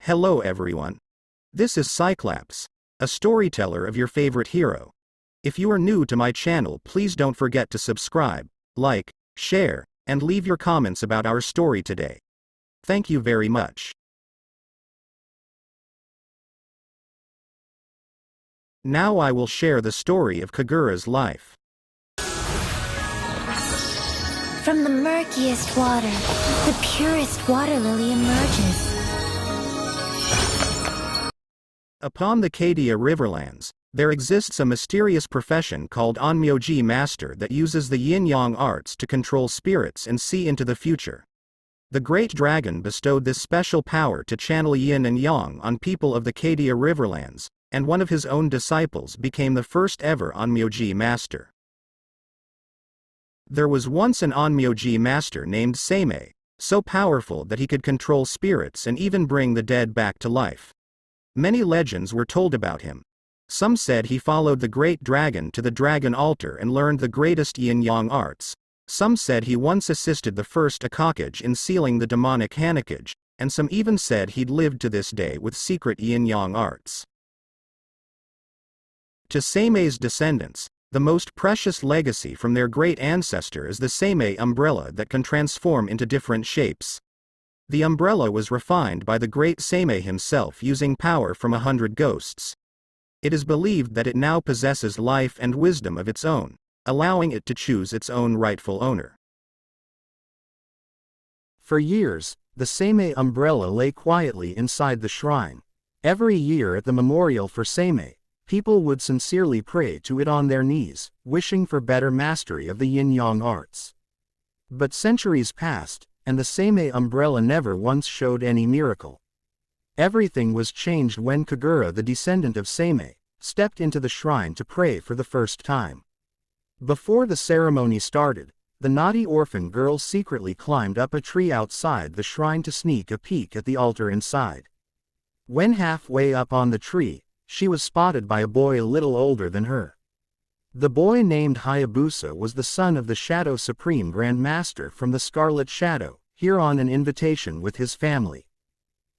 Hello everyone. This is Cyclops, a storyteller of your favorite hero. If you are new to my channel, please don't forget to subscribe, like, share, and leave your comments about our story today. Thank you very much. Now I will share the story of Kagura's life. From the murkiest water, the purest water lily emerges. Upon the Kadia Riverlands, there exists a mysterious profession called Onmyouji master that uses the yin-yang arts to control spirits and see into the future. The great dragon bestowed this special power to channel yin and yang on people of the Kadia Riverlands, and one of his own disciples became the first ever Onmyouji master. There was once an Onmyouji master named Seimei, so powerful that he could control spirits and even bring the dead back to life. Many legends were told about him. Some said he followed the great dragon to the dragon altar and learned the greatest yin-yang arts. Some said he once assisted the first Akakage in sealing the demonic Hanakage, and some even said he'd lived to this day with secret yin-yang arts. To Seimei's descendants, the most precious legacy from their great ancestor is the Seimei umbrella that can transform into different shapes. The umbrella was refined by the great Seimei himself using power from 100 ghosts. It is believed that it now possesses life and wisdom of its own, allowing it to choose its own rightful owner. For years, the Seimei umbrella lay quietly inside the shrine. Every year at the memorial for Seimei, people would sincerely pray to it on their knees, wishing for better mastery of the yin-yang arts. But centuries passed, and the Seimei umbrella never once showed any miracle. Everything was changed when Kagura, the descendant of Seimei, stepped into the shrine to pray for the first time. Before the ceremony started, the naughty orphan girl secretly climbed up a tree outside the shrine to sneak a peek at the altar inside. When halfway up on the tree, she was spotted by a boy a little older than her. The boy named Hayabusa was the son of the Shadow Supreme Grand Master from the Scarlet Shadow, here on an invitation with his family.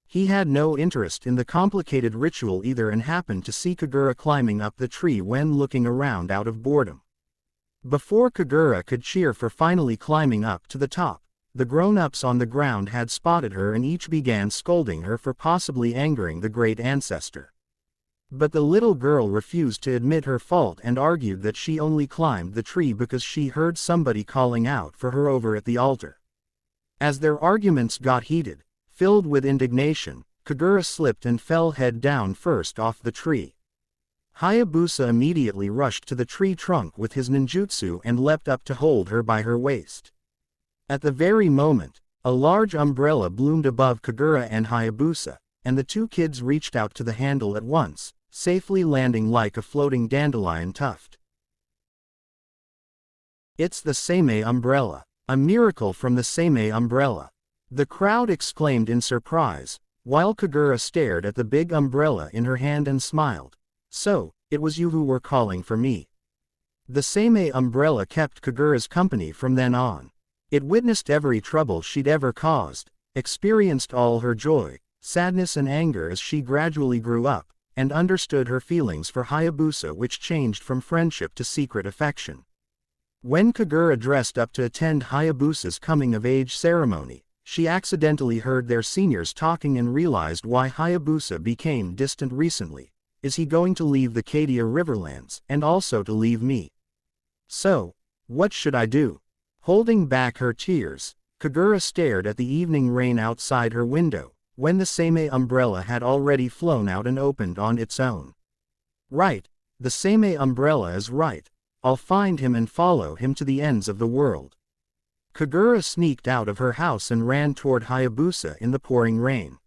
He had no interest in the complicated ritual either and happened to see Kagura climbing up the tree when looking around out of boredom. Before Kagura could cheer for finally climbing up to the top, the grown-ups on the ground had spotted her and each began scolding her for possibly angering the great ancestor. But the little girl refused to admit her fault and argued that she only climbed the tree because she heard somebody calling out for her over at the altar. As their arguments got heated, filled with indignation, Kagura slipped and fell head down first off the tree. Hayabusa immediately rushed to the tree trunk with his ninjutsu and leapt up to hold her by her waist. At the very moment, a large umbrella bloomed above Kagura and Hayabusa, and the two kids reached out to the handle at once, safely landing like a floating dandelion tuft. It's the Seimei umbrella. A miracle from the Seimei umbrella. The crowd exclaimed in surprise, while Kagura stared at the big umbrella in her hand and smiled. So, it was you who were calling for me. The Seimei umbrella kept Kagura's company from then on. It witnessed every trouble she'd ever caused, experienced all her joy, sadness and anger as she gradually grew up, and understood her feelings for Hayabusa, which changed from friendship to secret affection. When Kagura dressed up to attend Hayabusa's coming-of-age ceremony, she accidentally heard their seniors talking and realized why Hayabusa became distant recently. Is he going to leave the Kadia Riverlands, and also to leave me? So, what should I do? Holding back her tears, Kagura stared at the evening rain outside her window, when the Seimei umbrella had already flown out and opened on its own. Right, the Seimei umbrella is right. I'll find him and follow him to the ends of the world. Kagura sneaked out of her house and ran toward Hayabusa in the pouring rain.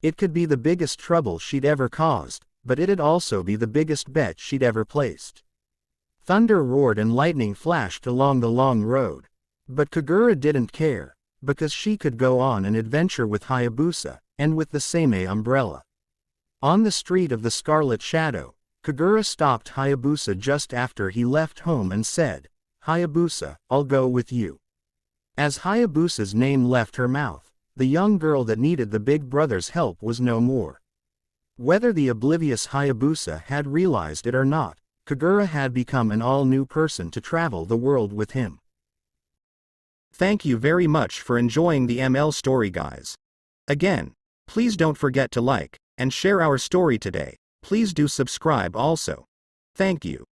It could be the biggest trouble she'd ever caused, but it'd also be the biggest bet she'd ever placed. Thunder roared and lightning flashed along the long road. But Kagura didn't care, because she could go on an adventure with Hayabusa, and with the Seimei umbrella. On the street of the Scarlet Shadow, Kagura stopped Hayabusa just after he left home and said, "Hayabusa, I'll go with you." As Hayabusa's name left her mouth, the young girl that needed the big brother's help was no more. Whether the oblivious Hayabusa had realized it or not, Kagura had become an all-new person to travel the world with him. Thank you very much for enjoying the ML story, guys. Again, please don't forget to like and share our story today. Please do subscribe also. Thank you.